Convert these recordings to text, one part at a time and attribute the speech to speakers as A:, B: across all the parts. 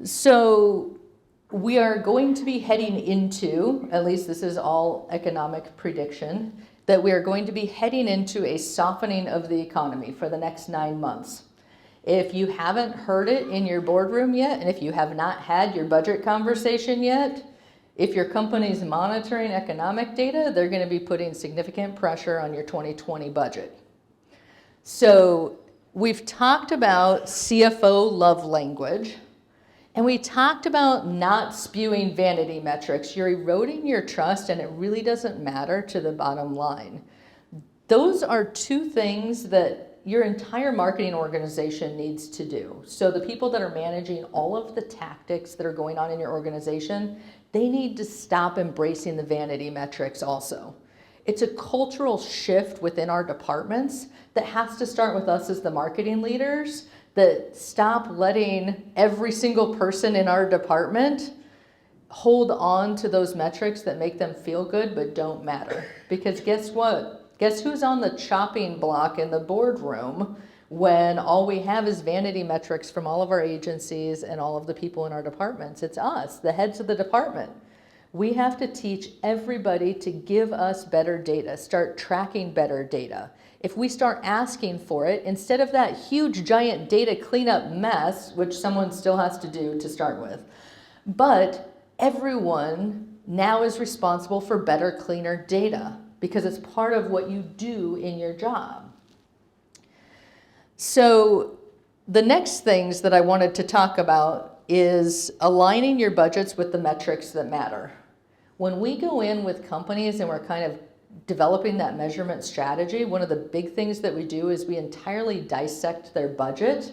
A: So we are going to be heading into, at least this is all economic prediction, that we are going to be heading into a softening of the economy for the next 9 months. If you haven't heard it in your boardroom yet, and if you have not had your budget conversation yet, if your company's monitoring economic data, they're going to be putting significant pressure on your 2020 budget. So we've talked about CFO love language, and we talked about not spewing vanity metrics. You're eroding your trust, and it really doesn't matter to the bottom line. Those are two things that your entire marketing organization needs to do. So the people that are managing all of the tactics that are going on in your organization, they need to stop embracing the vanity metrics also. It's a cultural shift within our departments that has to start with us as the marketing leaders, that stop letting every single person in our department hold on to those metrics that make them feel good but don't matter. Because guess what? Guess who's on the chopping block in the boardroom when all we have is vanity metrics from all of our agencies and all of the people in our departments? It's us, the heads of the department. We have to teach everybody to give us better data, start tracking better data. If we start asking for it, instead of that huge giant data cleanup mess, which someone still has to do to start with, but everyone now is responsible for better, cleaner data, because it's part of what you do in your job. So the next things that I wanted to talk about is aligning your budgets with the metrics that matter. When we go in with companies and we're kind of developing that measurement strategy, one of the big things that we do is we entirely dissect their budget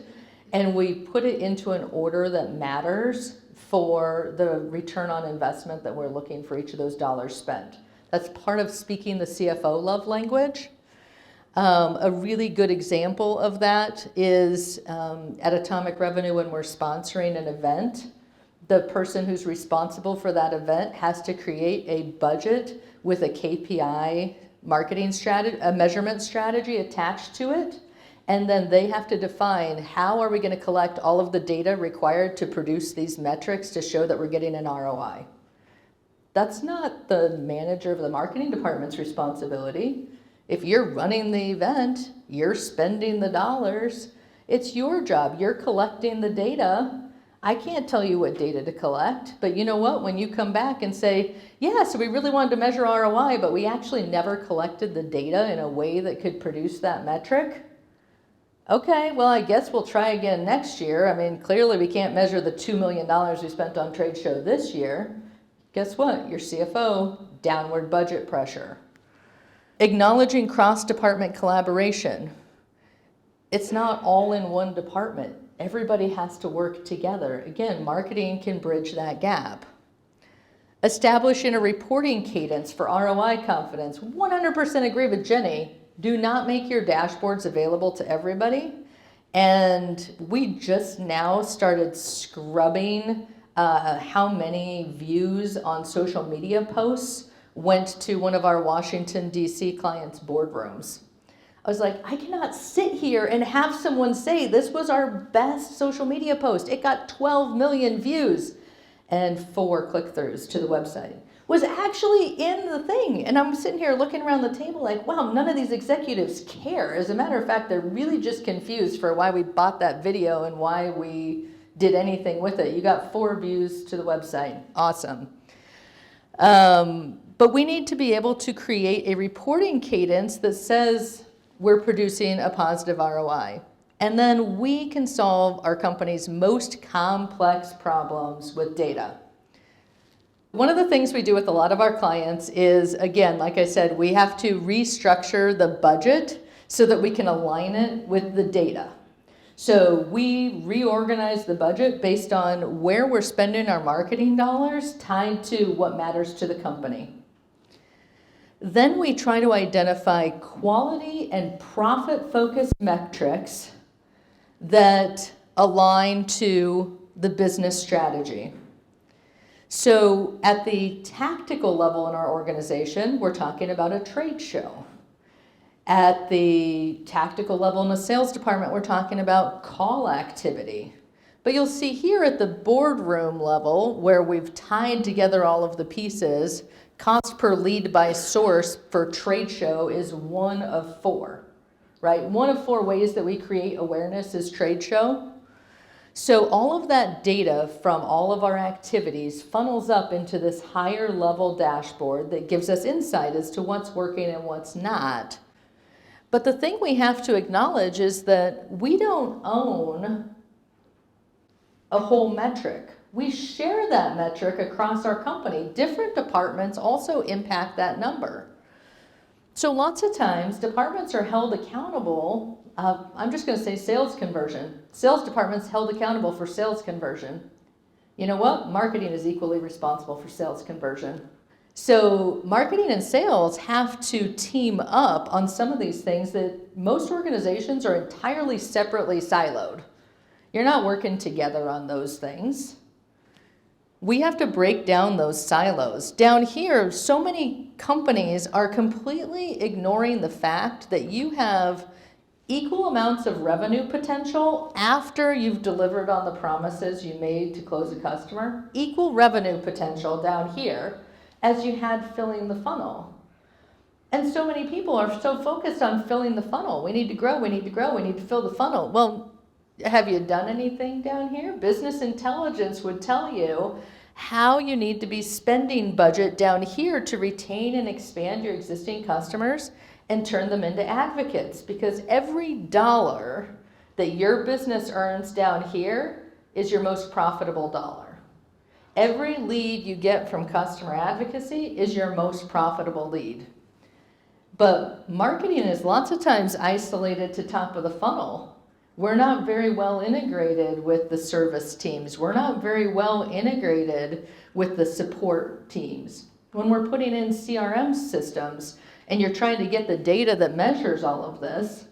A: and we put it into an order that matters for the return on investment that we're looking for each of those dollars spent. That's part of speaking the CFO love language. A really good example of that is at Atomic Revenue when we're sponsoring an event. The person who's responsible for that event has to create a budget with a KPI marketing strategy, a measurement strategy attached to it. And then they have to define how are we going to collect all of the data required to produce these metrics to show that we're getting an ROI. That's not the manager of the marketing department's responsibility. If you're running the event, you're spending the dollars, it's your job. You're collecting the data. I can't tell you what data to collect, but you know what? When you come back and say, yeah, so we really wanted to measure ROI, but we actually never collected the data in a way that could produce that metric. Okay, well, I guess we'll try again next year. I mean, clearly we can't measure the $2 million we spent on trade show this year. Guess what? Your CFO, downward budget pressure. Acknowledging cross-department collaboration. It's not all in one department. Everybody has to work together. Again, marketing can bridge that gap. Establishing a reporting cadence for ROI confidence. 100% agree with Jenny. Do not make your dashboards available to everybody. And we just now started scrubbing how many views on social media posts went to one of our Washington, D.C. clients' boardrooms. I was like, I cannot sit here and have someone say this was our best social media post. It got 12 million views and 4 click-throughs to the website. Was actually in the thing. And I'm sitting here looking around the table like, wow, none of these executives care. As a matter of fact, they're really just confused for why we bought that video and why we did anything with it. You got 4 views to the website. Awesome. But we need to be able to create a reporting cadence that says we're producing a positive ROI. And then we can solve our company's most complex problems with data. One of the things we do with a lot of our clients is, again, like I said, we have to restructure the budget so that we can align it with the data. So we reorganize the budget based on where we're spending our marketing dollars tied to what matters to the company. Then we try to identify quality and profit-focused metrics that align to the business strategy. So at the tactical level in our organization, we're talking about a trade show. At the tactical level in the sales department, we're talking about call activity. But you'll see here at the boardroom level, where we've tied together all of the pieces, cost per lead by source for trade show is one of four, right? One of four ways that we create awareness is trade show. So all of that data from all of our activities funnels up into this higher level dashboard that gives us insight as to what's working and what's not. But the thing we have to acknowledge is that we don't own a whole metric. We share that metric across our company. Different departments also impact that number. So lots of times departments are held accountable. I'm just going to say sales conversion. Sales departments held accountable for sales conversion. You know what? Marketing is equally responsible for sales conversion. So marketing and sales have to team up on some of these things that most organizations are entirely separately siloed. You're not working together on those things. We have to break down those silos. Down here, so many companies are completely ignoring the fact that you have equal amounts of revenue potential after you've delivered on the promises you made to close a customer. Equal revenue potential down here as you had filling the funnel. And so many people are so focused on filling the funnel. We need to grow, we need to grow, we need to fill the funnel. Well, have you done anything down here? Business intelligence would tell you how you need to be spending budget down here to retain and expand your existing customers and turn them into advocates, because every dollar that your business earns down here is your most profitable dollar. Every lead you get from customer advocacy is your most profitable lead. But marketing is lots of times isolated to top of the funnel. We're not very well integrated with the service teams. We're not very well integrated with the support teams. When we're putting in CRM systems and you're trying to get the data that measures all of this,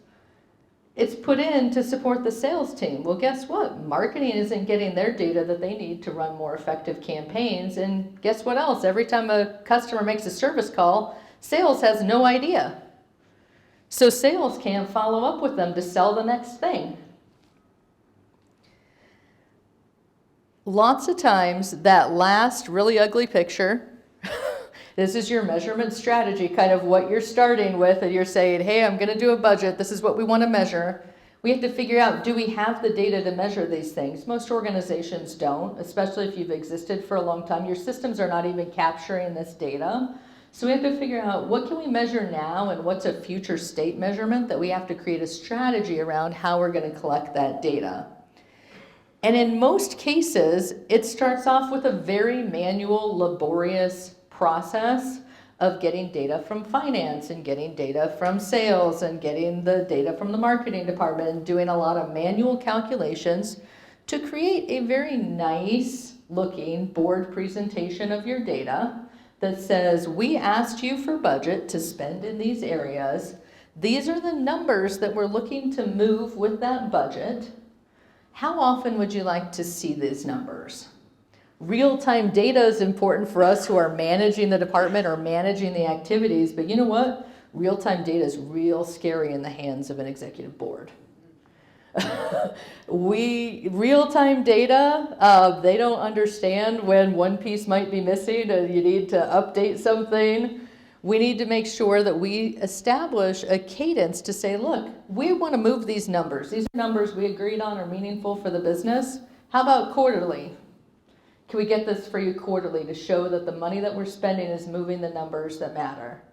A: it's put in to support the sales team. Well, guess what? Marketing isn't getting their data that they need to run more effective campaigns. And guess what else? Every time a customer makes a service call, sales has no idea. So sales can't follow up with them to sell the next thing. Lots of times that last really ugly picture, this is your measurement strategy, kind of what you're starting with, and you're saying, hey, I'm going to do a budget. This is what we want to measure. We have to figure out, do we have the data to measure these things? Most organizations don't, especially if you've existed for a long time. Your systems are not even capturing this data. So we have to figure out, what can we measure now and what's a future state measurement that we have to create a strategy around how we're going to collect that data. And in most cases, it starts off with a very manual, laborious process of getting data from finance and getting data from sales and getting the data from the marketing department and doing a lot of manual calculations to create a very nice looking board presentation of your data that says, we asked you for budget to spend in these areas. These are the numbers that we're looking to move with that budget. How often would you like to see these numbers? Real-time data is important for us who are managing the department or managing the activities, but you know what? Real-time data is real scary in the hands of an executive board. Real-time data, they don't understand when one piece might be missing and you need to update something. We need to make sure that we establish a cadence to say, look, we want to move these numbers. These are numbers we agreed on are meaningful for the business. How about quarterly? Can we get this for you quarterly to show that the money that we're spending is moving the numbers that matter?